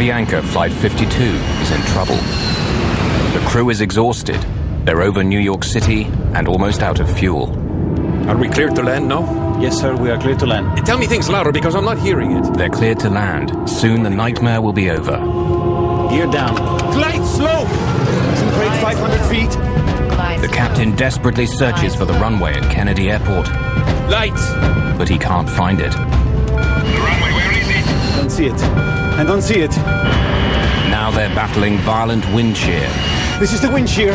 Avianca Flight 52 is in trouble. The crew is exhausted. They're over New York City and almost out of fuel. Are we cleared to land now? Yes, sir, we are cleared to land. Tell me things louder because I'm not hearing it. They're cleared to land. Soon the nightmare will be over. Gear down. Glide slow! Concentrate 500 feet. The captain desperately searches for the runway at Kennedy Airport, Lights! but he can't find it. The runway, where is it? Don't see it. I don't see it. Now they're battling violent wind shear. This is the wind shear.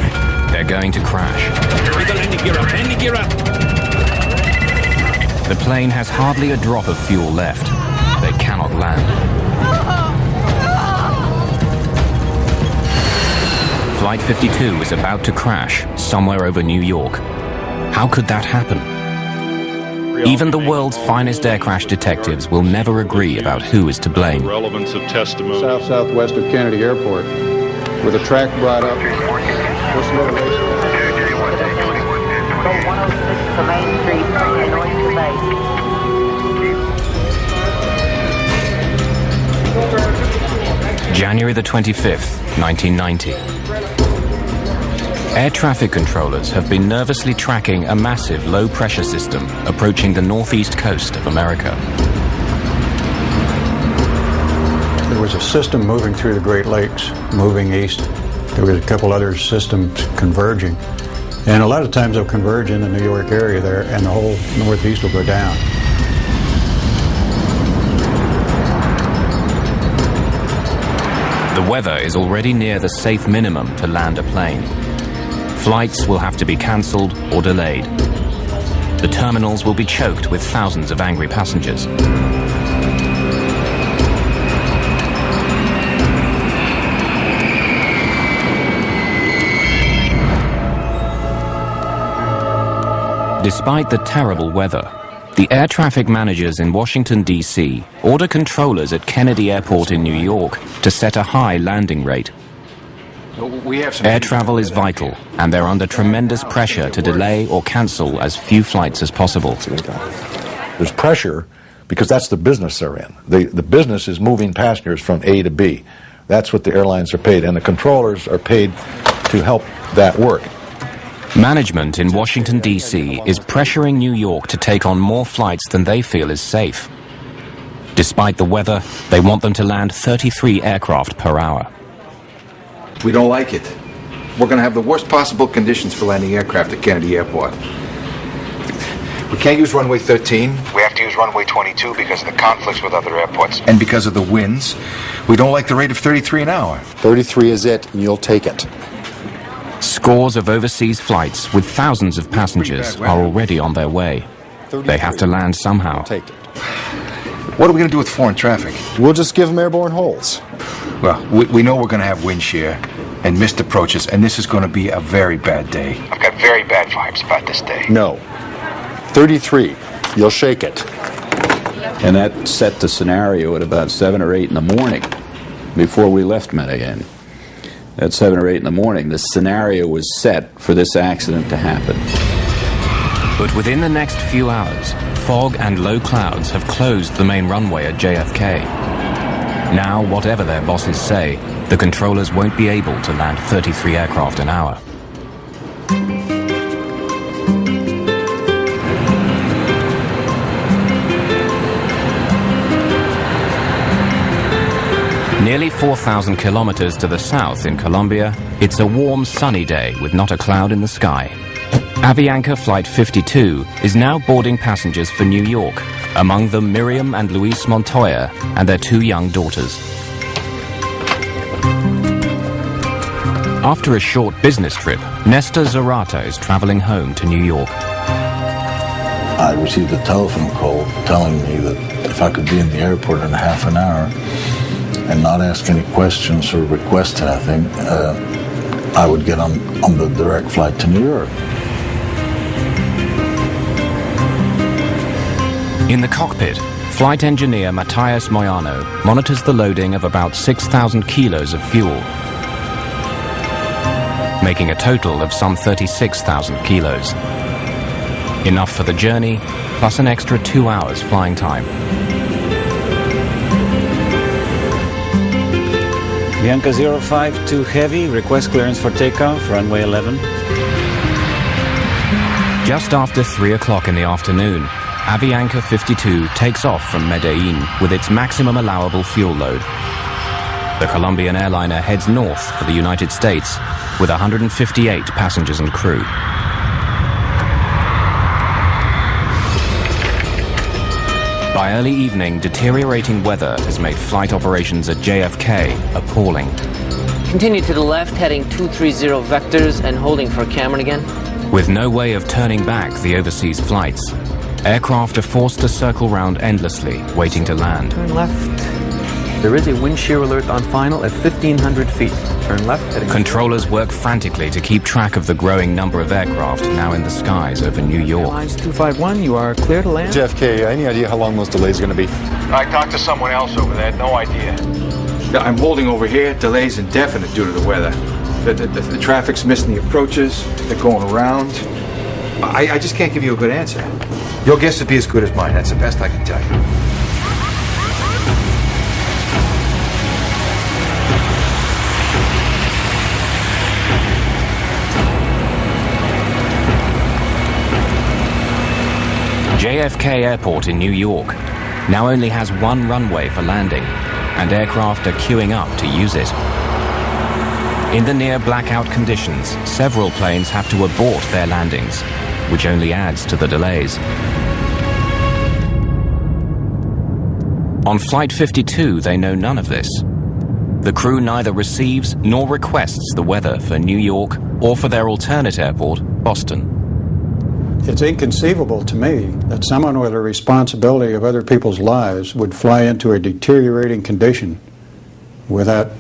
They're going to crash. With the landing gear up, landing gear up! The plane has hardly a drop of fuel left. They cannot land. Flight 52 is about to crash somewhere over New York. How could that happen? Even the world's finest air crash detectives will never agree about who is to blame. Relevance of testimony. Southwest of Kennedy Airport, with a track brought up. This motivation. Go 106 to Main Street, North to Bay. January the 25th, 1990. Air traffic controllers have been nervously tracking a massive low-pressure system approaching the northeast coast of America. There was a system moving through the Great Lakes, moving east. There was a couple other systems converging. And a lot of times they'll converge in the New York area there, and the whole northeast will go down. The weather is already near the safe minimum to land a plane. Flights will have to be cancelled or delayed. The terminals will be choked with thousands of angry passengers. Despite the terrible weather, the air traffic managers in Washington, D.C. order controllers at Kennedy Airport in New York to set a high landing rate. Air travel is vital, and they're under tremendous pressure to delay or cancel as few flights as possible. There's pressure because that's the business they're in. The business is moving passengers from A to B. That's what the airlines are paid, and the controllers are paid to help that work. Management in Washington, D.C. is pressuring New York to take on more flights than they feel is safe. Despite the weather, they want them to land 33 aircraft per hour. We don't like it. We're going to have the worst possible conditions for landing aircraft at Kennedy Airport. We can't use runway 13. We have to use runway 22 because of the conflicts with other airports. And because of the winds. We don't like the rate of 33 an hour. 33 is it, and you'll take it. Scores of overseas flights with thousands of passengers are already on their way. They have to land somehow. Take it. What are we going to do with foreign traffic? We'll just give them airborne holes. Well, we know we're going to have wind shear and missed approaches, and this is going to be a very bad day. I've got very bad vibes about this day. No. 33. You'll shake it. And that set the scenario at about 7 or 8 in the morning before we left Medellin. At 7 or 8 in the morning, the scenario was set for this accident to happen. But within the next few hours, fog and low clouds have closed the main runway at JFK. Now, whatever their bosses say, the controllers won't be able to land 33 aircraft an hour. Nearly 4,000 kilometers to the south in Colombia, it's a warm, sunny day with not a cloud in the sky. Avianca Flight 52 is now boarding passengers for New York, among them Miriam and Luis Montoya and their 2 young daughters. After a short business trip, Nestor Zarata is traveling home to New York. I received a telephone call telling me that if I could be in the airport in half an hour and not ask any questions or request anything, I would get on the direct flight to New York. In the cockpit, flight engineer Matthias Moyano monitors the loading of about 6,000 kilos of fuel, making a total of some 36,000 kilos. Enough for the journey, plus an extra 2 hours flying time. Avianca 052 Heavy, request clearance for takeoff, runway 11. Just after 3 o'clock in the afternoon, Avianca 52 takes off from Medellin with its maximum allowable fuel load. The Colombian airliner heads north for the United States with 158 passengers and crew. By early evening, deteriorating weather has made flight operations at JFK appalling. Continue to the left, heading 230 vectors and holding for Cameron again. With no way of turning back the overseas flights, aircraft are forced to circle round endlessly, waiting to land. Turn left. There is a wind shear alert on final at 1,500 feet. Turn left. Heading Controllers work frantically to keep track of the growing number of aircraft now in the skies over New York. Lines 251, you are clear to land. JFK, any idea how long those delays are going to be? I talked to someone else over there, no idea. I'm holding over here. Delay's indefinite due to the weather. The traffic's missing the approaches. They're going around. I just can't give you a good answer. Your guess would be as good as mine. That's the best I can tell you. JFK Airport in New York now only has one runway for landing, and aircraft are queuing up to use it. In the near blackout conditions, several planes have to abort their landings, which only adds to the delays. On Flight 52, they know none of this. The crew neither receives nor requests the weather for New York or for their alternate airport, Boston. It's inconceivable to me that someone with a responsibility of other people's lives would fly into a deteriorating condition without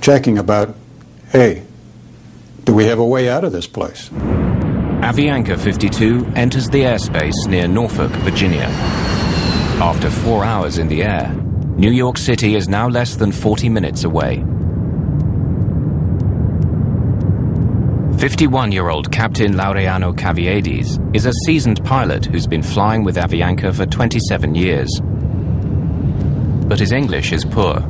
checking about, hey, do we have a way out of this place? Avianca 52 enters the airspace near Norfolk, Virginia. After 4 hours in the air, New York City is now less than 40 minutes away. 51-year-old Captain Laureano Caviedes is a seasoned pilot who's been flying with Avianca for 27 years. But his English is poor.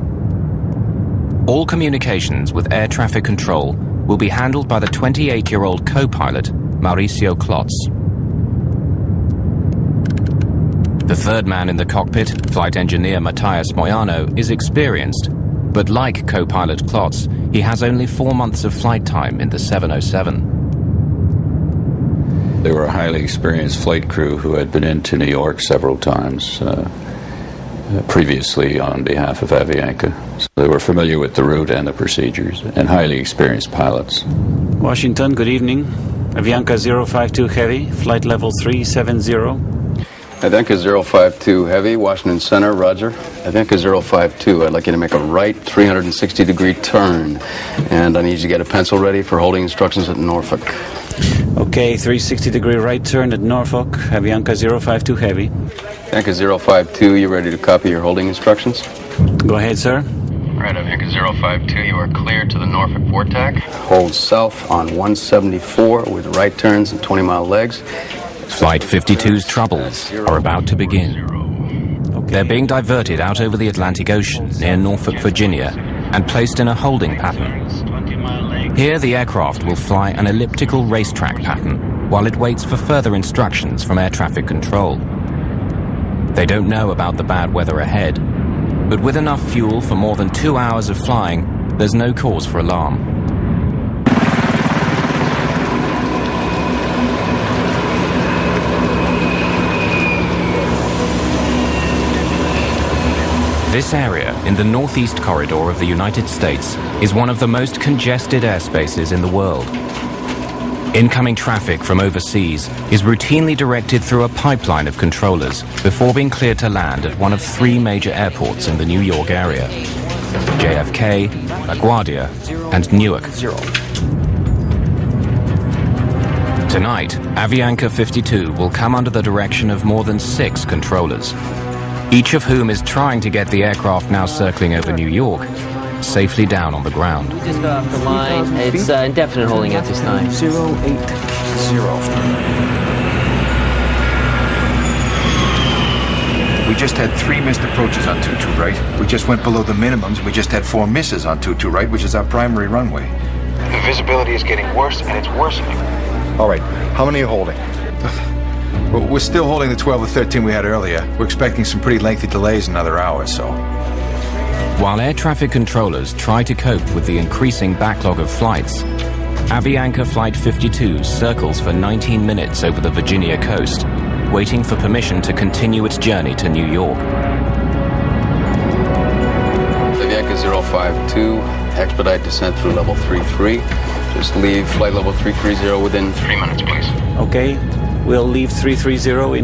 All communications with air traffic control will be handled by the 28-year-old co-pilot, Mauricio Klotz. The third man in the cockpit, flight engineer Matthias Moyano, is experienced, but like co-pilot Klotz, he has only 4 months of flight time in the 707. They were a highly experienced flight crew who had been into New York several times previously on behalf of Avianca. So they were familiar with the route and the procedures, and highly experienced pilots. Washington, good evening. Avianca 052 Heavy, flight level 370. Avianca 052 Heavy, Washington Center, roger. Avianca 052, I'd like you to make a right 360-degree turn. And I need you to get a pencil ready for holding instructions at Norfolk. Okay, 360-degree right turn at Norfolk, Avianca 052 Heavy. Avianca 052, you ready to copy your holding instructions? Go ahead, sir. All right, Avianca 052, you are clear to the Norfolk VORTAC. Hold south on 174 with right turns and 20-mile legs. Flight 52's troubles are about to begin. They're being diverted out over the Atlantic Ocean near Norfolk, Virginia, and placed in a holding pattern. Here, the aircraft will fly an elliptical racetrack pattern while it waits for further instructions from air traffic control. They don't know about the bad weather ahead, but with enough fuel for more than 2 hours of flying, there's no cause for alarm. This area in the northeast corridor of the United States is one of the most congested airspaces in the world. Incoming traffic from overseas is routinely directed through a pipeline of controllers before being cleared to land at one of 3 major airports in the New York area: JFK, LaGuardia, and Newark. Tonight, Avianca 52 will come under the direction of more than 6 controllers, each of whom is trying to get the aircraft now circling over New York safely down on the ground. We just got off the line. It's indefinite holding at this time. 080. We just had 3 missed approaches on 22 right. We just went below the minimums. We just had 4 misses on 22 right, which is our primary runway. The visibility is getting worse, and it's worsening. All right, how many are you holding? Well, we're still holding the 12 or 13 we had earlier. We're expecting some pretty lengthy delays in another hour or so. While air traffic controllers try to cope with the increasing backlog of flights, Avianca Flight 52 circles for 19 minutes over the Virginia coast, waiting for permission to continue its journey to New York. Avianca 052, expedite descent through level 33. Just leave flight level 330 within 3 minutes, please. Okay, we'll leave 330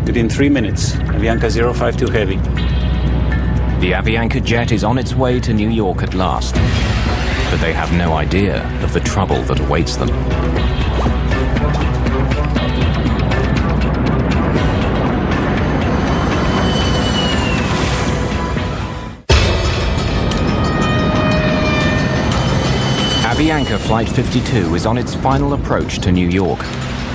within 3 minutes. Avianca 052 Heavy. The Avianca jet is on its way to New York at last, but they have no idea of the trouble that awaits them. Avianca Flight 52 is on its final approach to New York,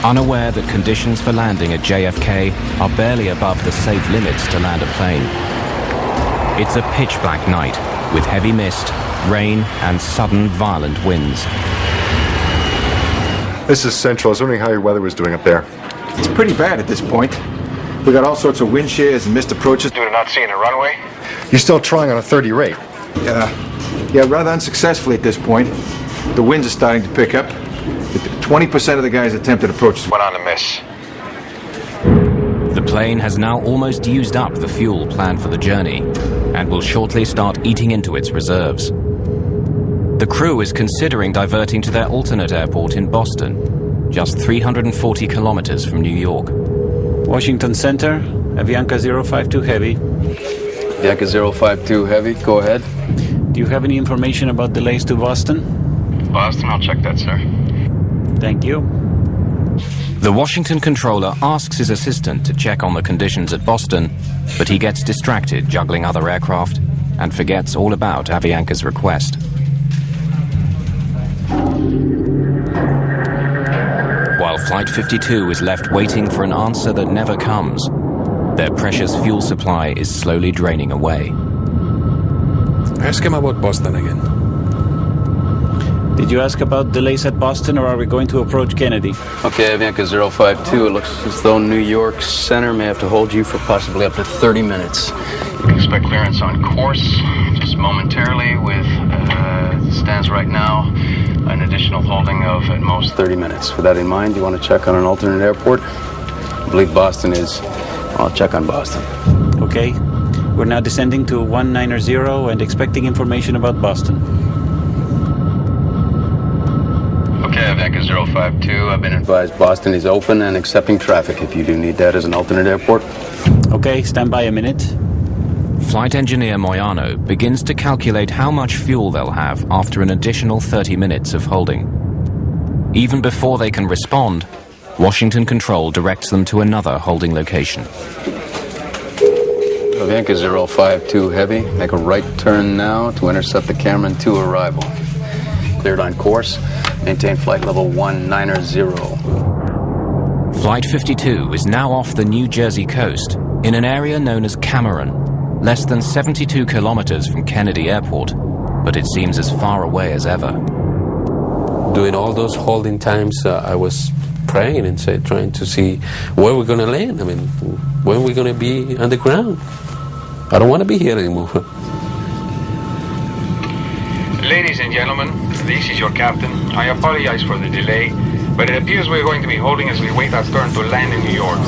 unaware that conditions for landing at JFK are barely above the safe limits to land a plane. It's a pitch-black night, with heavy mist, rain, and sudden violent winds. This is Central. I was wondering how your weather was doing up there. It's pretty bad at this point. We got all sorts of wind shears and missed approaches. Due to not seeing a runway? You're still trying on a 30 rate? Yeah, rather unsuccessfully at this point. The winds are starting to pick up. 20% of the guys attempted approaches Went on to miss. The plane has now almost used up the fuel planned for the journey and will shortly start eating into its reserves. The crew is considering diverting to their alternate airport in Boston, just 340 kilometers from New York. Washington Center, Avianca 052 Heavy. Avianca 052 Heavy, go ahead. Do you have any information about delays to Boston? Boston, I'll check that, sir. Thank you. The Washington controller asks his assistant to check on the conditions at Boston, but he gets distracted juggling other aircraft and forgets all about Avianca's request. While Flight 52 is left waiting for an answer that never comes, their precious fuel supply is slowly draining away. Ask him about Boston again. Did you ask about delays at Boston, or are we going to approach Kennedy? Okay, Avianca 052, it looks as though New York Center may have to hold you for possibly up to 30 minutes. You can expect clearance on course just momentarily with, stands right now, an additional holding of at most 30 minutes. With that in mind, do you want to check on an alternate airport? I believe Boston is. I'll check on Boston. Okay. We're now descending to 190 and expecting information about Boston. Okay, Avianca 052, I've been advised Boston is open and accepting traffic if you do need that as an alternate airport. Okay, stand by a minute. Flight engineer Moyano begins to calculate how much fuel they'll have after an additional 30 minutes of holding. Even before they can respond, Washington Control directs them to another holding location. Avianca 052 Heavy, make a right turn now to intercept the Cameron 2 arrival. Cleared on course, maintain flight level 190. Flight 52 is now off the New Jersey coast in an area known as Cameron, less than 72 kilometers from Kennedy Airport, but it seems as far away as ever. During all those holding times, I was praying and trying to see where we're going to land. I mean, when we're going to be on the ground. I don't want to be here anymore. Ladies and gentlemen, this is your captain. I apologize for the delay, but it appears we're going to be holding as we wait our turn to land in New York.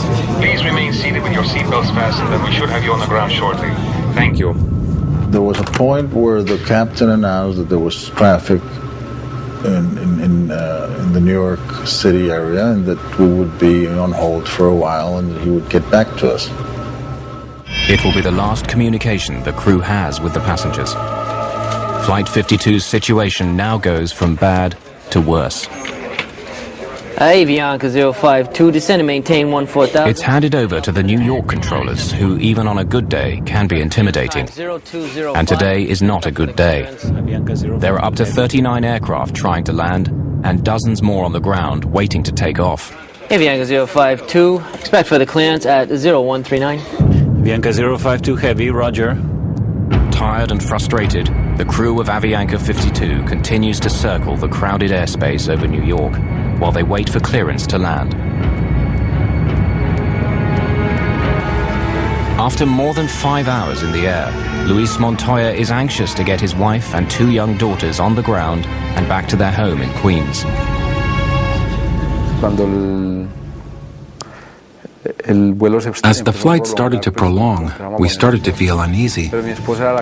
Please remain seated with your seatbelts fastened, and we should have you on the ground shortly. Thank you. There was a point where the captain announced that there was traffic in the New York City area and that we would be on hold for a while and that he would get back to us. It will be the last communication the crew has with the passengers. Flight 52's situation now goes from bad to worse. Avianca 052, descend and maintain 14,000. It's handed over to the New York controllers, who even on a good day can be intimidating. And today is not a good day. There are up to 39 aircraft trying to land and dozens more on the ground waiting to take off. Avianca 052, expect for the clearance at 0139. Avianca 052 Heavy, roger. Tired and frustrated, the crew of Avianca 52 continues to circle the crowded airspace over New York while they wait for clearance to land. After more than 5 hours in the air, Luis Montoya is anxious to get his wife and 2 young daughters on the ground and back to their home in Queens. As the flight started to prolong, we started to feel uneasy.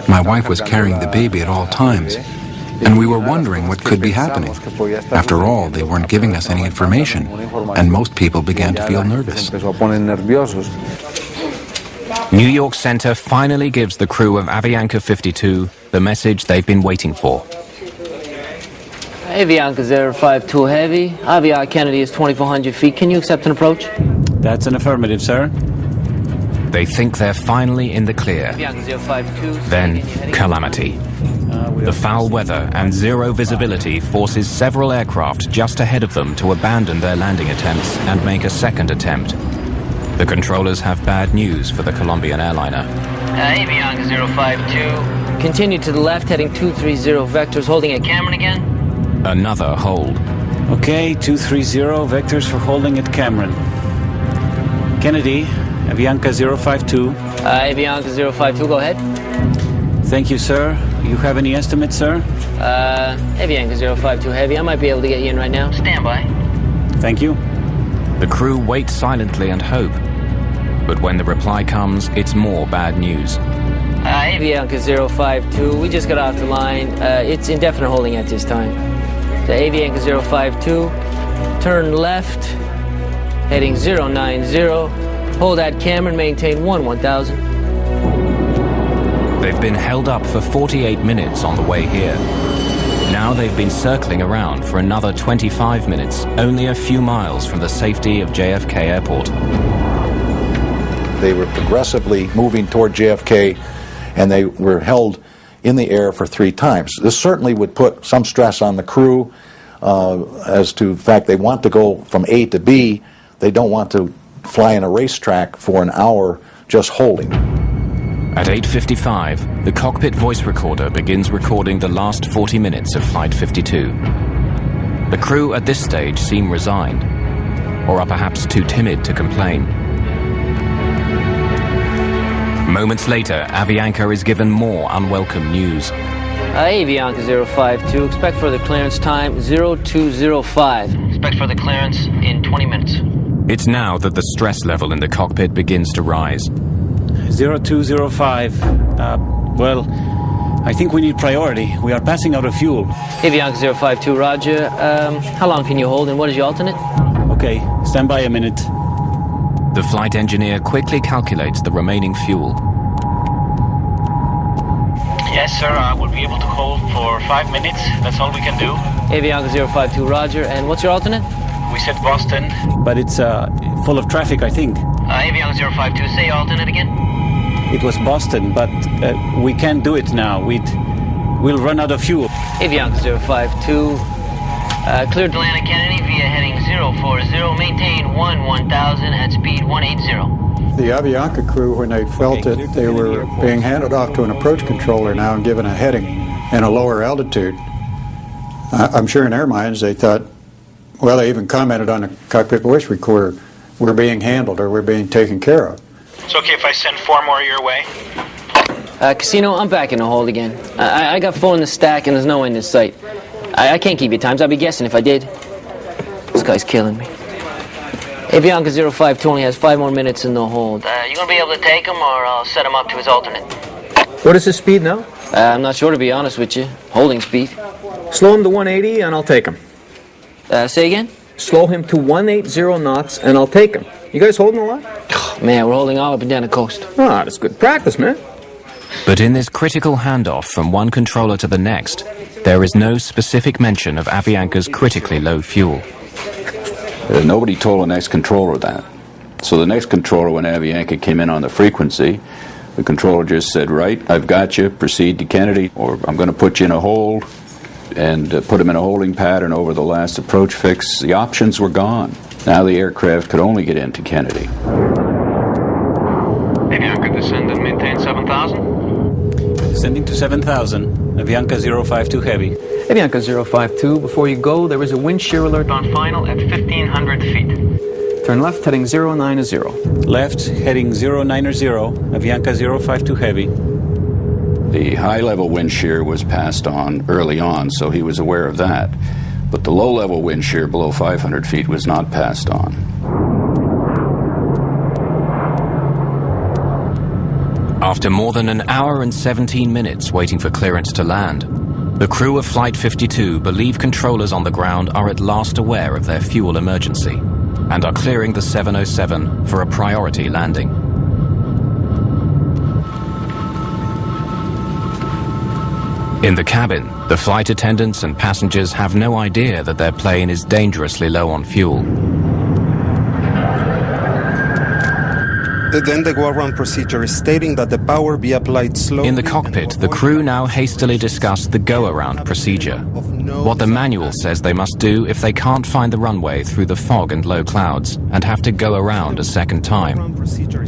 My wife was carrying the baby at all times, and we were wondering what could be happening. After all, they weren't giving us any information, and most people began to feel nervous. New York Center finally gives the crew of Avianca 52 the message they've been waiting for. Avianca 052 Heavy, Avianca Kennedy is 2,400 feet. Can you accept an approach? That's an affirmative, sir. They think they're finally in the clear. Avianca 052. Then, calamity. The foul weather and zero visibility forces several aircraft just ahead of them to abandon their landing attempts and make a second attempt. The controllers have bad news for the Colombian airliner. Avianca 052. Continue to the left, heading 230 vectors, holding at Cameron again. Another hold. Okay, 230 vectors for holding at Cameron. Kennedy, Avianca 052. Avianca 052, go ahead. Thank you, sir. You have any estimates, sir? Avianca 052 Heavy, I might be able to get you in right now. Stand by. Thank you. The crew wait silently and hope. But when the reply comes, it's more bad news. Avianca 052, we just got off the line. It's indefinite holding at this time. The Avianca 052, turn left, heading 090, hold at Cameron, maintain 1000. They've been held up for 48 minutes on the way here. Now they've been circling around for another 25 minutes, only a few miles from the safety of JFK Airport. They were progressively moving toward JFK, and they were held in the air for 3 times. This certainly would put some stress on the crew as to the fact they want to go from A to B. They don't want to fly in a racetrack for an hour just holding. At 8:55, the cockpit voice recorder begins recording the last 40 minutes of Flight 52. The crew at this stage seem resigned, or are perhaps too timid to complain. Moments later, Avianca is given more unwelcome news. Avianca 052, expect further clearance time 0205. Expect further clearance in 20 minutes. It's now that the stress level in the cockpit begins to rise. 0205. Well, I think we need priority. We are passing out of fuel. Avianca 052, roger. How long can you hold and what is your alternate? Okay, stand by a minute. The flight engineer quickly calculates the remaining fuel. Yes, sir, I will be able to hold for 5 minutes. That's all we can do. Avianca 052, roger. And what's your alternate? We said Boston. But it's full of traffic, I think. Avianca 052, say alternate again. It was Boston, but we can't do it now. We'll run out of fuel. Avianca 052, cleared to land at Kennedy via heading 040, maintain 1000 at speed 180. The Avianca crew, when they felt it, they were being handed off to an approach controller now and given a heading and a lower altitude. I'm sure in their minds they thought, well, they even commented on the cockpit voice recorder, we're being handled or we're being taken care of. It's okay if I send 4 more your way? Casino, I'm back in the hold again. I got 4 in the stack and there's no end in sight. I can't keep your times. I'd be guessing if I did. This guy's killing me. Avianca 052 only has 5 more minutes in the hold. You gonna be able to take him or I'll set him up to his alternate? What is his speed now? I'm not sure, to be honest with you. Holding speed. Slow him to 180 and I'll take him. Say again? Slow him to 180 knots and I'll take him. You guys holding a lot? Man, we're holding all up and down the coast. Ah, that's good practice, man. But in this critical handoff from one controller to the next, there is no specific mention of Avianca's critically low fuel. Nobody told the next controller that. So the next controller, when Avianca came in on the frequency, the controller just said, right, I've got you, proceed to Kennedy, or I'm going to put you in a hold, and put him in a holding pattern over the last approach fix. The options were gone. Now the aircraft could only get into Kennedy. Avianca, this descend and maintain 7,000. Descending to 7,000. Avianca 052 Heavy. Avianca 052, before you go, there is a wind shear alert On final at 1,500 feet. Turn left, heading 090. Left, heading 090. Avianca 052 Heavy. The high-level wind shear was passed on early on, so he was aware of that. But the low-level wind shear below 500 feet was not passed on. After more than an hour and 17 minutes waiting for clearance to land, the crew of Flight 52 believe controllers on the ground are at last aware of their fuel emergency and are clearing the 707 for a priority landing. In the cabin, the flight attendants and passengers have no idea that their plane is dangerously low on fuel. Then the go-around procedure is stating that the power be applied slowly. In the cockpit, the crew now hastily discuss the go-around procedure, what the manual says they must do if they can't find the runway through the fog and low clouds and have to go around a second time.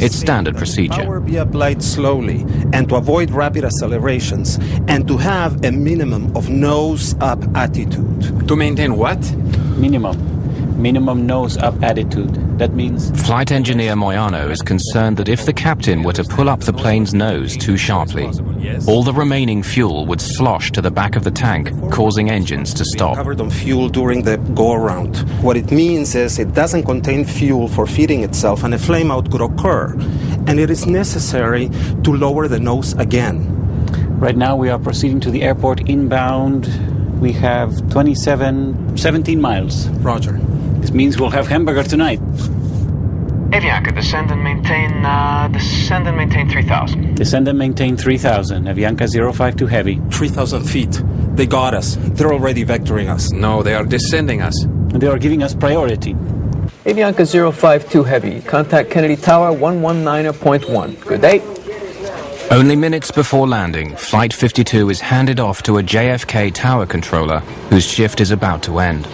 It's standard procedure. Power be applied slowly and to avoid rapid accelerations and to have a minimum of nose-up attitude. To maintain what? Minimum nose-up attitude. That means... Flight engineer Moyano is concerned that if the captain were to pull up the plane's nose too sharply, all the remaining fuel would slosh to the back of the tank, causing engines to stop. Covered on fuel during the go-around. What it means is it doesn't contain fuel for feeding itself and a flameout could occur. And it is necessary to lower the nose again. Right now we are proceeding to the airport inbound. We have 17 miles. Roger. This means we'll have hamburger tonight. Avianca, descend and maintain 3,000. Descend and maintain 3,000. Avianca 052 Heavy. 3,000 feet. They got us. They're already vectoring us. No, they are descending us. And they are giving us priority. Avianca 052 Heavy. Contact Kennedy Tower 119.1. Good day. Only minutes before landing, Flight 52 is handed off to a JFK tower controller whose shift is about to end.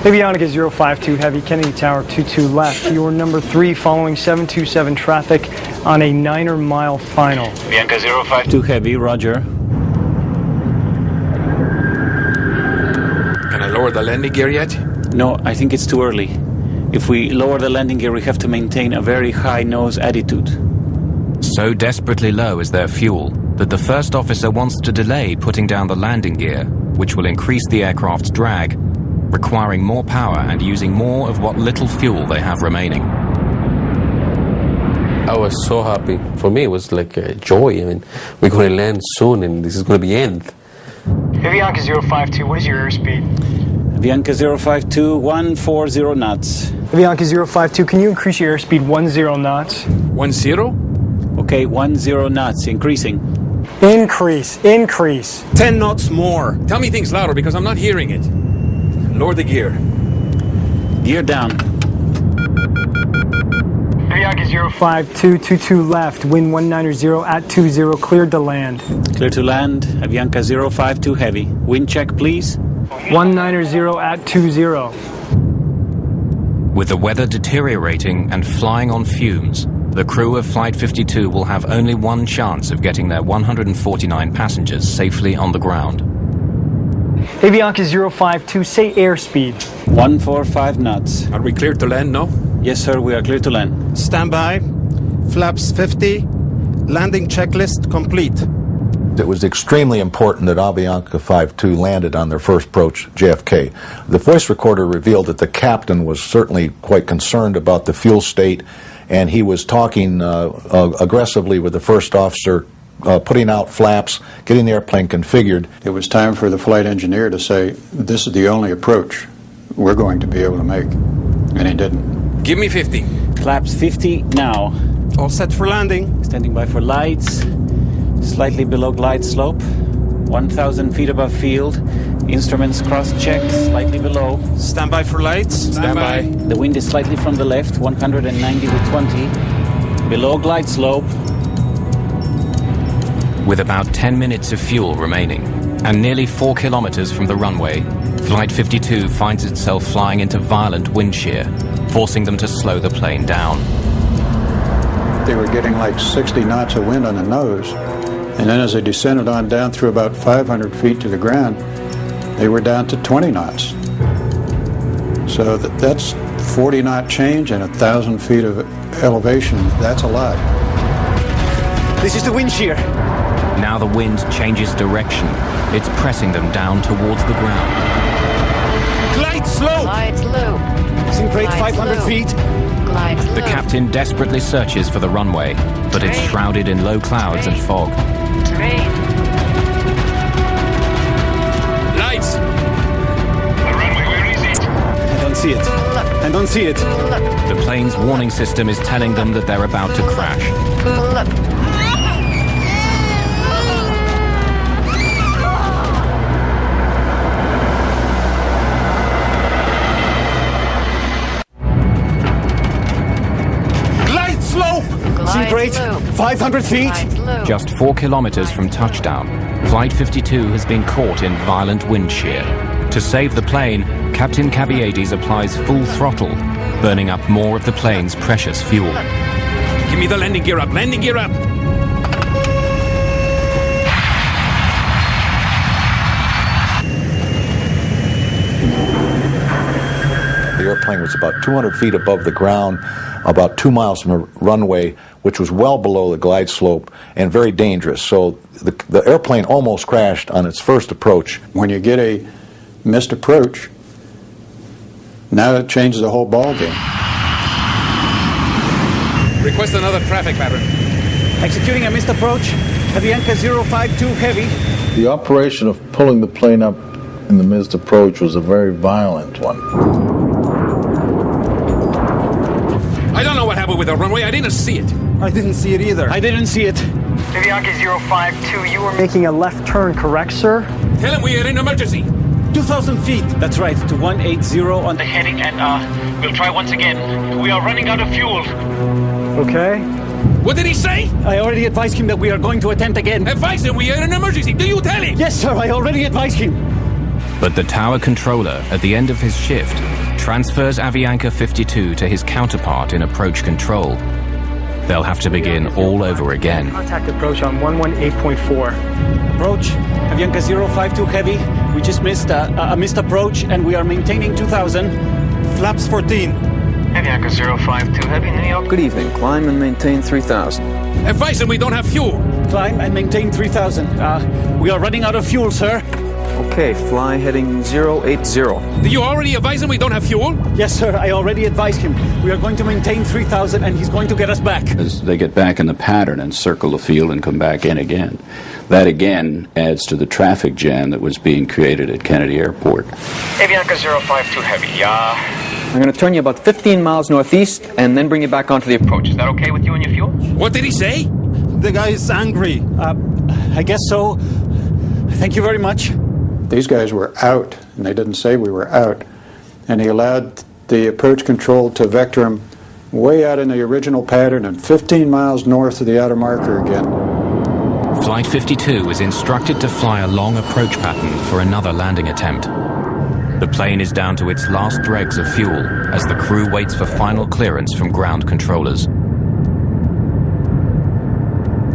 Avianca 052 Heavy, Kennedy Tower 22 left. You are number 3 following 727 traffic on a 9-mile final. Avianca 052 Heavy, roger. Can I lower the landing gear yet? No, I think it's too early. If we lower the landing gear, we have to maintain a very high nose attitude. So desperately low is their fuel that the first officer wants to delay putting down the landing gear, which will increase the aircraft's drag, requiring more power and using more of what little fuel they have remaining. I was so happy. For me, it was like a joy. I mean, we're going to land soon and this is going to be end. Avianca 052, what is your airspeed? Avianca 052, 140 knots. Avianca 052, can you increase your airspeed 10 knots? 10? Okay, 10 knots, increasing. Increase. 10 knots more. Tell me things louder because I'm not hearing it. Lower the gear. Gear down. Avianca 05222 left, wind 190 at 20, cleared to land. Clear to land, Avianca 052 Heavy. Wind check, please. 190 at 20. With the weather deteriorating and flying on fumes, the crew of Flight 52 will have only one chance of getting their 149 passengers safely on the ground. Avianca 052, say airspeed. 145 knots. Are we cleared to land now? Yes, sir, we are clear to land. Stand by. Flaps 50. Landing checklist complete. It was extremely important that Avianca 52 landed on their first approach, JFK. The voice recorder revealed that the captain was certainly quite concerned about the fuel state, and he was talking aggressively with the first officer, putting out flaps, getting the airplane configured. It was time for the flight engineer to say, this is the only approach we're going to be able to make. And he didn't. Give me 50. Flaps 50 now. All set for landing. Standing by for lights. Slightly below glide slope. 1,000 feet above field. Instruments cross-checked, slightly below. Stand by for lights. Stand by. The wind is slightly from the left, 190 to 20. Below glide slope. With about 10 minutes of fuel remaining, and nearly 4 kilometers from the runway, Flight 52 finds itself flying into violent wind shear, forcing them to slow the plane down. they were getting like 60 knots of wind on the nose. And then as they descended on down through about 500 feet to the ground, they were down to 20 knots. So that's 40 knot change and 1,000 feet of elevation. That's a lot. This is the wind shear. Now the wind changes direction. It's pressing them down towards the ground. Glide slope! Glide slope. Sink rate Glide 500 slope. feet. Glide slope. The captain desperately searches for the runway, but it's shrouded in low clouds and fog. Terrain. Lights! The runway, where is it? I don't see it. I don't see it. The plane's warning system is telling them that they're about to crash. Glide slope! Sink rate 500 feet. Just 4 kilometers from touchdown, Flight 52 has been caught in violent wind shear. To save the plane, Captain Caviedes applies full throttle, burning up more of the plane's precious fuel. Give me the landing gear up, landing gear up! The airplane was about 200 feet above the ground, about 2 miles from the runway, which was well below the glide slope and very dangerous. So the airplane almost crashed on its first approach. When you get a missed approach, now it changes the whole ball game. Request another traffic pattern. Executing a missed approach. Avianca 052 heavy. The operation of pulling the plane up in the missed approach was a very violent one. I don't know what happened with the runway. I didn't see it. I didn't see it either. I didn't see it. Avianca 052, you were Making a left turn, correct, sir? Tell him we are in emergency. 2,000 feet. That's right, to 180 on The heading, and we'll try once again. We are running out of fuel. Okay. What did he say? I already advised him that we are going to attempt again. Advise him we are in emergency. Do you tell him? Yes, sir, I already advised him. But the tower controller, at the end of his shift, transfers Avianca 52 to his counterpart in approach control. They'll have to begin all over again. Contact approach on 118.4. Approach, Avianca 052 heavy. We just missed a missed approach and we are maintaining 2,000. Flaps 14. Avianca 052 heavy, New York. Good evening. Climb and maintain 3,000. Advise him we don't have fuel. Climb and maintain 3,000. We are running out of fuel, sir. Okay, fly heading 080. Do you already advise him we don't have fuel? Yes, sir, I already advised him. We are going to maintain 3,000 and he's going to get us back. As they get back in the pattern and circle the field and come back in again. That again adds to the traffic jam that was being created at Kennedy Airport. Avianca 052 heavy, I'm going to turn you about 15 miles northeast and then bring you back onto the approach. Is that okay with you and your fuel? What did he say? The guy is angry. I guess so. Thank you very much. These guys were out, and they didn't say we were out. And he allowed the approach control to vector them way out in the original pattern and 15 miles north of the outer marker again. Flight 52 is instructed to fly a long approach pattern for another landing attempt. The plane is down to its last dregs of fuel as the crew waits for final clearance from ground controllers.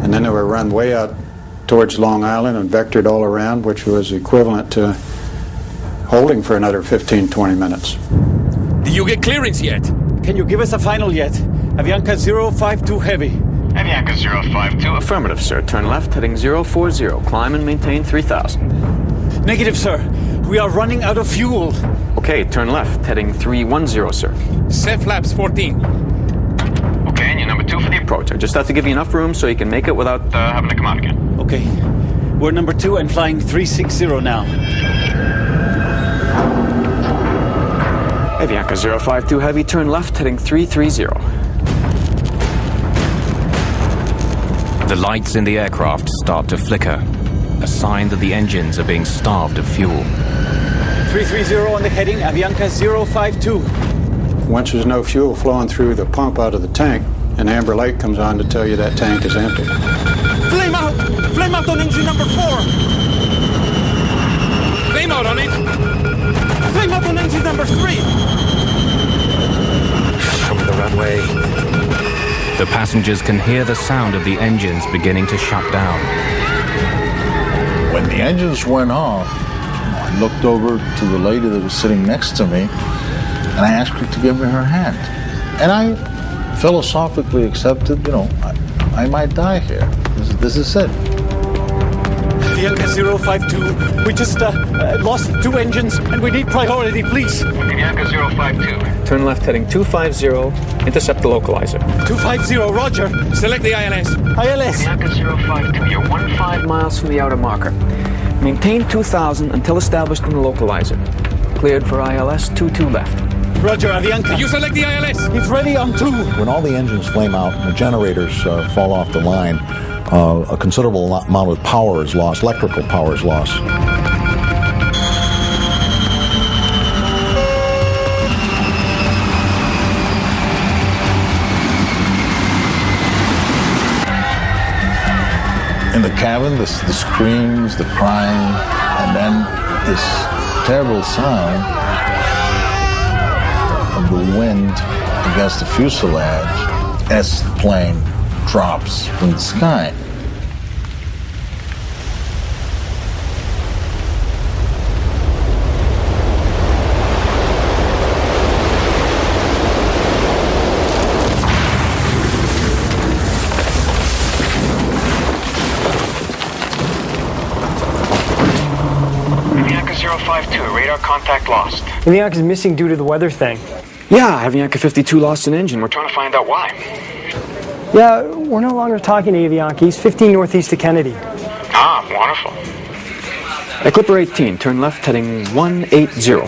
And then they were run way out towards Long Island and vectored all around, which was equivalent to holding for another 15-20 minutes. Did you get clearance yet? Can you give us a final yet? Avianca 052 heavy. Avianca 052. Affirmative, sir. Turn left, heading 040. Climb and maintain 3,000. Negative, sir. We are running out of fuel. Okay, turn left, heading 310, sir. Set flaps 14. Okay, and you're number 2 for the Approach. I just have to give you enough room so you can make it without having to come out again. Okay. We're number 2 and flying 360 now. Avianca 052 heavy, turn left, heading 330. The lights in the aircraft start to flicker, a sign that the engines are being starved of fuel. 330 on the heading, Avianca 052. Once there's no fuel flowing through the pump out of the tank, an amber light comes on to tell you that tank is empty. Flame out! Flame out on engine number 4! Flame out on it! Flame out on engine number 3! Come to the runway. The passengers can hear the sound of the engines beginning to shut down. When the engines went off, I looked over to the lady that was sitting next to me, and I asked her to give me her hand. And I philosophically accepted, I might die here. This is it. Avianca 052, we just lost 2 engines and we need priority, please. Avianca 052. Turn left heading 250, intercept the localizer. 250, roger. Select the ILS. ILS. Avianca 052, you're 15 miles from the outer marker. Maintain 2000 until established in the localizer. Cleared for ILS 22 left. Roger, Avianca. You select the ILS. It's ready on 2. When all the engines flame out and the generators fall off the line, a considerable amount of power is lost, electrical power is lost. In the cabin, the screams, the crying, and then this terrible sound of the wind against the fuselage as the plane drops from the sky. Avianca 052, radar contact lost. Avianca's missing due to the weather thing. Yeah, Avianca 52 lost an engine. We're trying to find out why. Yeah, we're no longer talking to Avianca. He's 15 northeast of Kennedy. Ah, wonderful. Clipper 18, turn left heading 180.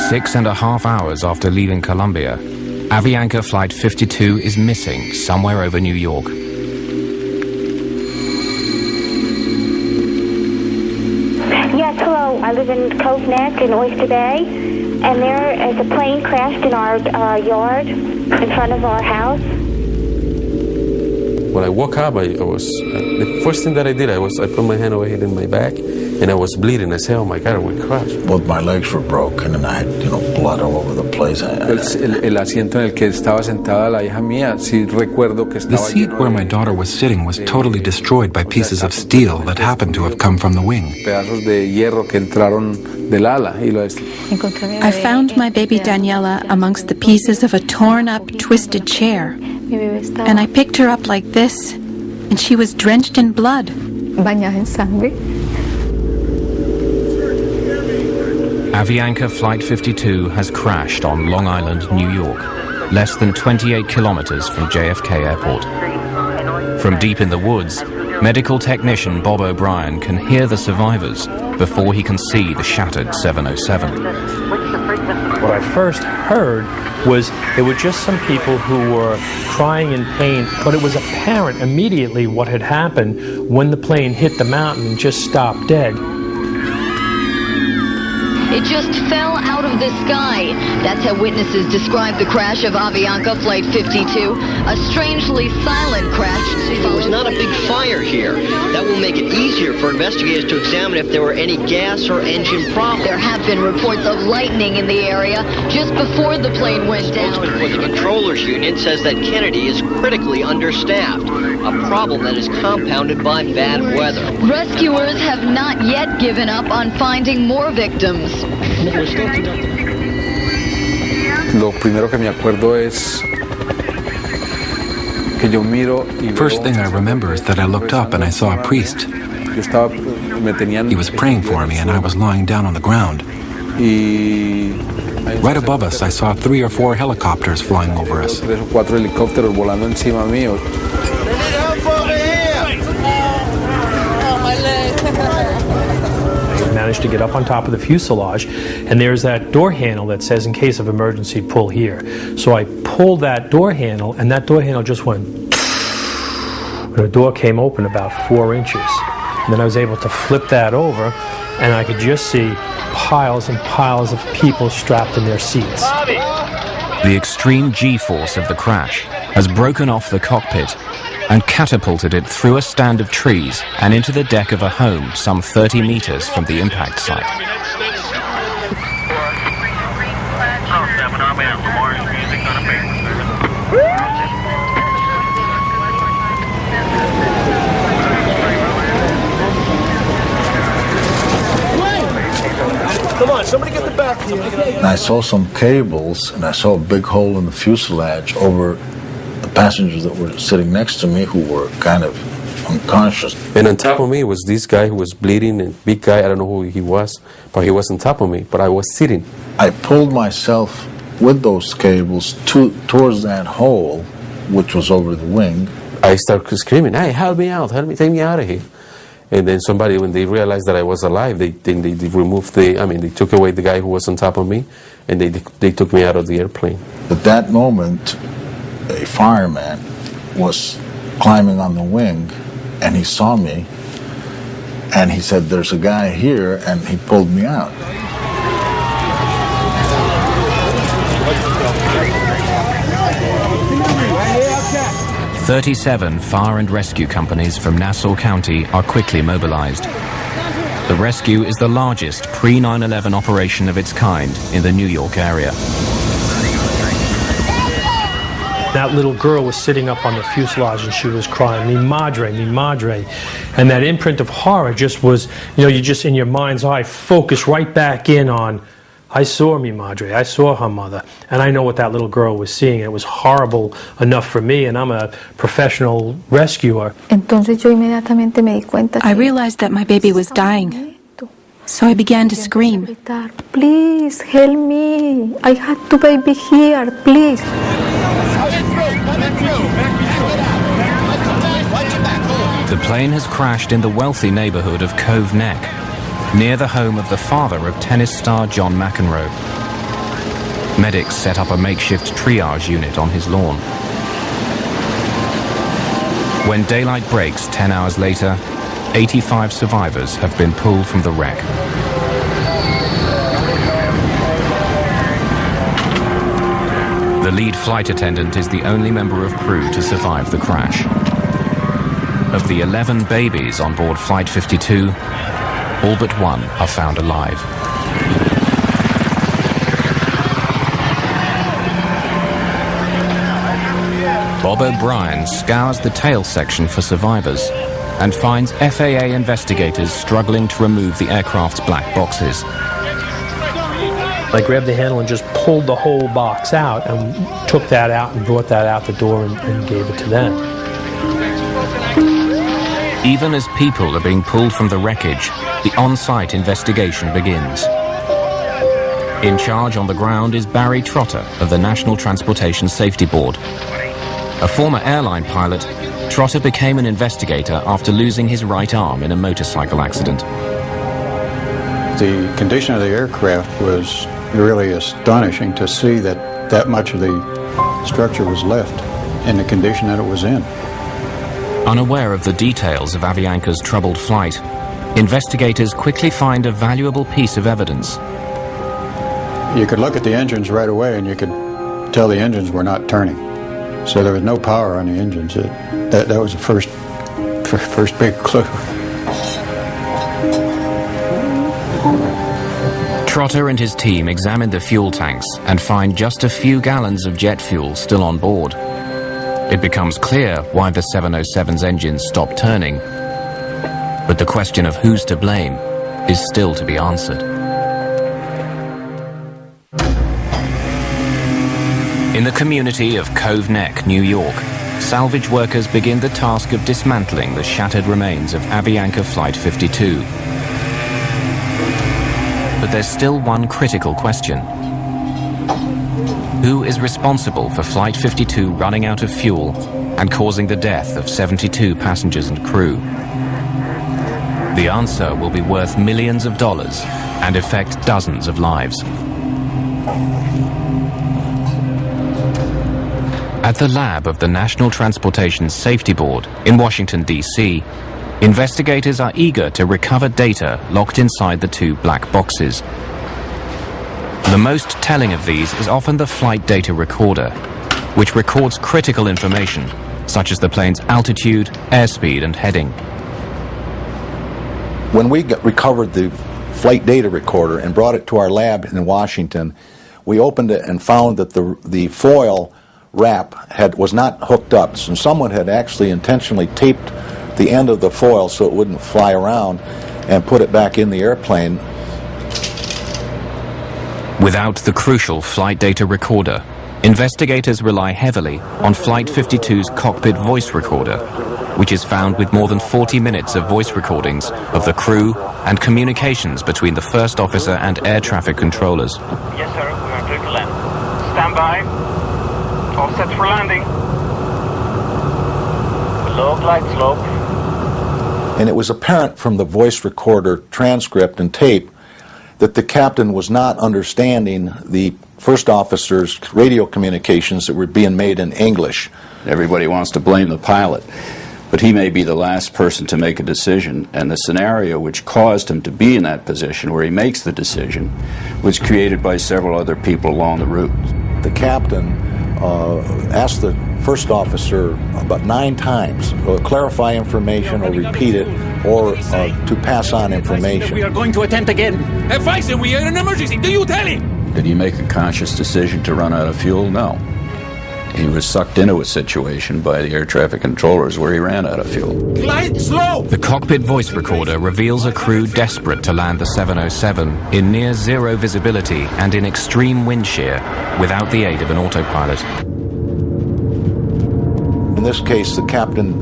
6.5 hours after leaving Colombia, Avianca Flight 52 is missing somewhere over New York. Yes, hello. I live in Cove Neck in Oyster Bay, and there is a plane crashed in our yard in front of our house. When I woke up, I was the first thing that I did, I put my hand over here in my back, and I was bleeding. I said, "Oh my God, we crashed." Both my legs were broken, and I had blood all over the place. El asiento en el que estaba sentada la hija mía, sí recuerdo que The estaba. seat where my daughter was sitting was totally destroyed by pieces of steel that happened to have come from the wing. Pedazos de hierro que entraron del ala y lo. I found my baby Daniela amongst the pieces of a torn-up, twisted chair. And I picked her up like this, and she was drenched in blood. Bañada en sangre. Avianca Flight 52 has crashed on Long Island, New York, less than 28 kilometers from JFK Airport. From deep in the woods, medical technician Bob O'Brien can hear the survivors before he can see the shattered 707. What I first heard was there were just some people who were crying in pain, but it was apparent immediately what had happened when the plane hit the mountain and just stopped dead. It just fell out of the sky. That's how witnesses describe the crash of Avianca Flight 52. A strangely silent crash. There was not a big fire here. That will make it easier for investigators to examine if there were any gas or engine problems. There have been reports of lightning in the area just before the plane went down. The spokesman for the Controllers Union says that Kennedy is critically understaffed, a problem that is compounded by bad weather. Rescuers have not yet given up on finding more victims. Lo primero que me acuerdo es que yo miro y First thing I remember is that I looked up and I saw a priest. He was praying for me and I was lying down on the ground. Right above us, I saw 3 or 4 helicopters flying over us. 3 o 4 helicópteros volando encima mío. Managed to get up on top of the fuselage, and there's that door handle that says in case of emergency pull here. So I pulled that door handle, and that door handle just went, and the door came open about 4 inches. And then I was able to flip that over, and I could just see piles and piles of people strapped in their seats. The extreme G-force of the crash has broken off the cockpit and catapulted it through a stand of trees and into the deck of a home some 30 meters from the impact site. Come on, somebody get the back here. And I saw some cables, and I saw a big hole in the fuselage over the passengers that were sitting next to me who were kind of unconscious. And on top of me was this guy who was bleeding, and big guy, I don't know who he was, but he was on top of me, but I was sitting. I pulled myself with those cables towards that hole, which was over the wing. I started screaming, hey, help me out, help me, take me out of here. And then somebody, when they realized that I was alive, they removed they took away the guy who was on top of me, and they took me out of the airplane. At that moment, a fireman was climbing on the wing, and he saw me, and he said, there's a guy here, and he pulled me out. "37 fire and rescue companies from Nassau County are quickly mobilized. The rescue is the largest pre-9/11 operation of its kind in the New York area. That little girl was sitting up on the fuselage and she was crying, mi madre, mi madre. And that imprint of horror just was, you just in your mind's eye focus right back in on, I saw mi madre, I saw her mother, and I know what that little girl was seeing. It was horrible enough for me, and I'm a professional rescuer. I realized that my baby was dying, so I began to scream. Please help me. I had two babies here, please. The plane has crashed in the wealthy neighborhood of Cove Neck, near the home of the father of tennis star John McEnroe. Medics set up a makeshift triage unit on his lawn. When daylight breaks 10 hours later, 85 survivors have been pulled from the wreck. The lead flight attendant is the only member of crew to survive the crash. Of the 11 babies on board Flight 52, all but one are found alive. Bob O'Brien scours the tail section for survivors and finds FAA investigators struggling to remove the aircraft's black boxes. I grabbed the handle and just pulled the whole box out and took that out and brought that out the door and gave it to them. Even as people are being pulled from the wreckage, the on-site investigation begins. In charge on the ground is Barry Trotter of the National Transportation Safety Board. A former airline pilot, Trotter became an investigator after losing his right arm in a motorcycle accident. The condition of the aircraft was really astonishing to see that much of the structure was left in the condition that it was in. Unaware of the details of Avianca's troubled flight, investigators quickly find a valuable piece of evidence. You could look at the engines right away and you could tell the engines were not turning. So there was no power on the engines. That was the first big clue. Trotter and his team examine the fuel tanks and find just a few gallons of jet fuel still on board. It becomes clear why the 707's engines stopped turning, but the question of who's to blame is still to be answered. In the community of Cove Neck, New York, salvage workers begin the task of dismantling the shattered remains of Avianca Flight 52. But there's still one critical question. Who is responsible for Flight 52 running out of fuel and causing the death of 72 passengers and crew? The answer will be worth millions of dollars and affect dozens of lives. At the lab of the National Transportation Safety Board in Washington, D.C., investigators are eager to recover data locked inside the two black boxes. The most telling of these is often the flight data recorder, which records critical information, such as the plane's altitude, airspeed, and heading. When we recovered the flight data recorder and brought it to our lab in Washington, we opened it and found that the foil wrap was not hooked up, so someone had actually intentionally taped the end of the foil so it wouldn't fly around and put it back in the airplane. Without the crucial flight data recorder, investigators rely heavily on Flight 52's cockpit voice recorder, which is found with more than 40 minutes of voice recordings of the crew and communications between the first officer and air traffic controllers. Yes, sir. We are clear to land. Stand by. All set for landing. Below glide slope. And it was apparent from the voice recorder transcript and tape that the captain was not understanding the first officer's radio communications that were being made in English. Everybody wants to blame the pilot, but he may be the last person to make a decision, and the scenario which caused him to be in that position where he makes the decision was created by several other people along the route. The captain asked the first officer about 9 times to clarify information or repeat it or to pass on information. We are going to attempt again. Advisor, we are in an emergency. Do you tell him? Did he make a conscious decision to run out of fuel? No. He was sucked into a situation by the air traffic controllers where he ran out of fuel. Glide slow! The cockpit voice recorder reveals a crew desperate to land the 707 in near zero visibility and in extreme wind shear without the aid of an autopilot. In this case, the captain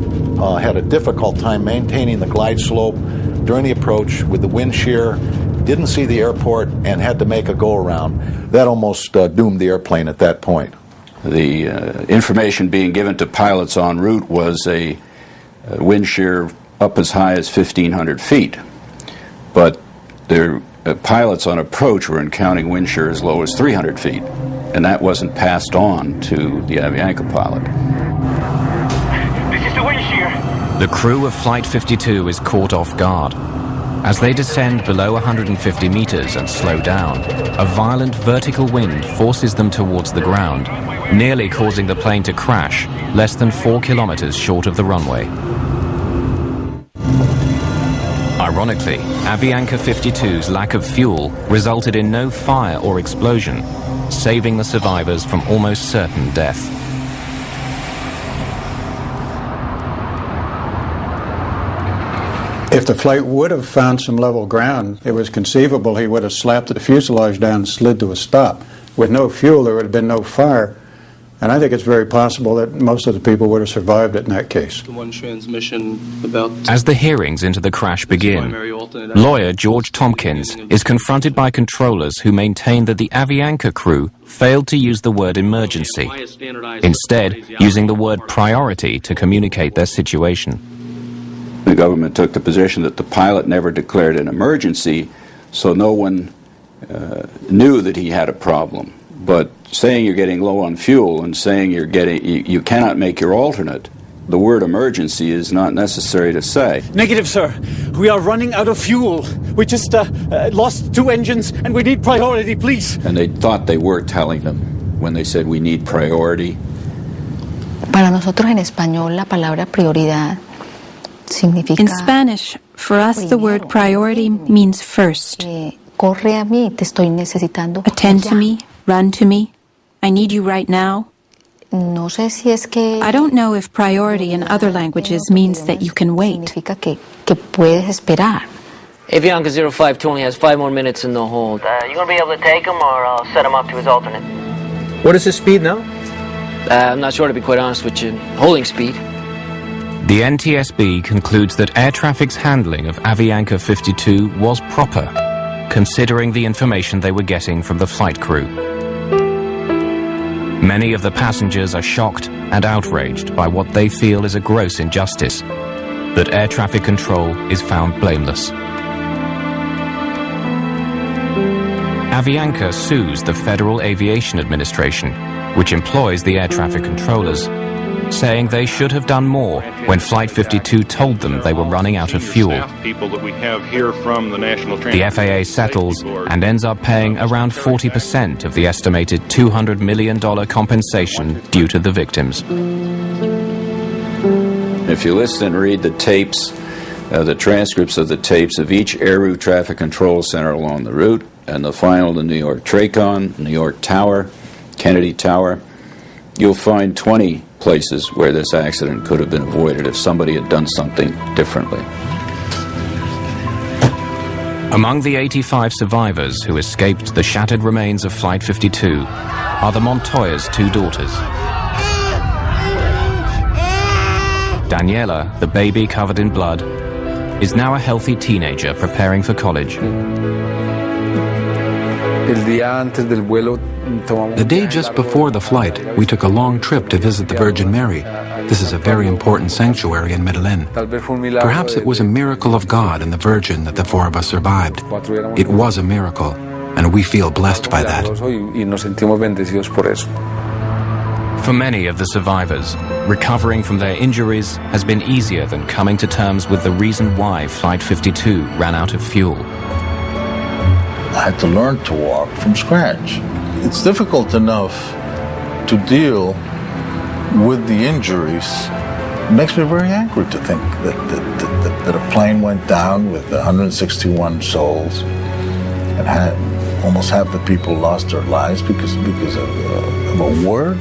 had a difficult time maintaining the glide slope during the approach with the wind shear, didn't see the airport, and had to make a go-around. That almost doomed the airplane at that point. The information being given to pilots en route was a wind shear up as high as 1,500 feet. But their pilots on approach were encountering wind shear as low as 300 feet. And that wasn't passed on to the Avianca pilot. This is the wind shear. The crew of Flight 52 is caught off guard. As they descend below 150 meters and slow down, a violent vertical wind forces them towards the ground, nearly causing the plane to crash less than 4 kilometers short of the runway. Ironically, Avianca 52's lack of fuel resulted in no fire or explosion, saving the survivors from almost certain death. If the flight would have found some level ground, it was conceivable he would have slapped the fuselage down and slid to a stop. With no fuel, there would have been no fire. And I think it's very possible that most of the people would have survived it in that case. As the hearings into the crash begin, lawyer George Tompkins is confronted by controllers who maintain that the Avianca crew failed to use the word emergency, instead using the word priority to communicate their situation. The government took the position that the pilot never declared an emergency, so no one knew that he had a problem. But saying you're getting low on fuel and saying you cannot make your alternate, the word emergency is not necessary to say. Negative, sir. We are running out of fuel. We just lost 2 engines and we need priority, please. And they thought they were telling them when they said we need priority. Para nosotros en español la palabra prioridad significa. In Spanish, for us the word priority means first. Corre a mí, te estoy necesitando. Attend to me, run to me. I need you right now. No sé si es que I don't know if priority in other languages means that you can wait. Significa que puedes esperar. Avianca 052 only has 5 more minutes in the hold. You gonna be able to take him, or I'll set him up to his alternate? What is his speed now? I'm not sure, to be quite honest with you. Holding speed. The NTSB concludes that air traffic's handling of Avianca 52 was proper, considering the information they were getting from the flight crew. Many of the passengers are shocked and outraged by what they feel is a gross injustice, that air traffic control is found blameless. Avianca sues the Federal Aviation Administration, which employs the air traffic controllers, saying they should have done more when Flight 52 told them they were running out of fuel. The FAA settles and ends up paying around 40% of the estimated $200 million compensation due to the victims. If you listen and read the tapes, the transcripts of the tapes of each air route traffic control center along the route, and the final, the New York Tracon, New York Tower, Kennedy Tower, you'll find 20 places where this accident could have been avoided if somebody had done something differently. Among the 85 survivors who escaped the shattered remains of Flight 52 are the Montoya's two daughters. Daniela, the baby covered in blood, is now a healthy teenager preparing for college. The day just before the flight, we took a long trip to visit the Virgin Mary. This is a very important sanctuary in Medellin. Perhaps it was a miracle of God and the Virgin that the four of us survived. It was a miracle, and we feel blessed by that. For many of the survivors, recovering from their injuries has been easier than coming to terms with the reason why Flight 52 ran out of fuel. I had to learn to walk from scratch. It's difficult enough to deal with the injuries. It makes me very angry to think that a plane went down with 161 souls and almost half the people lost their lives because of a word.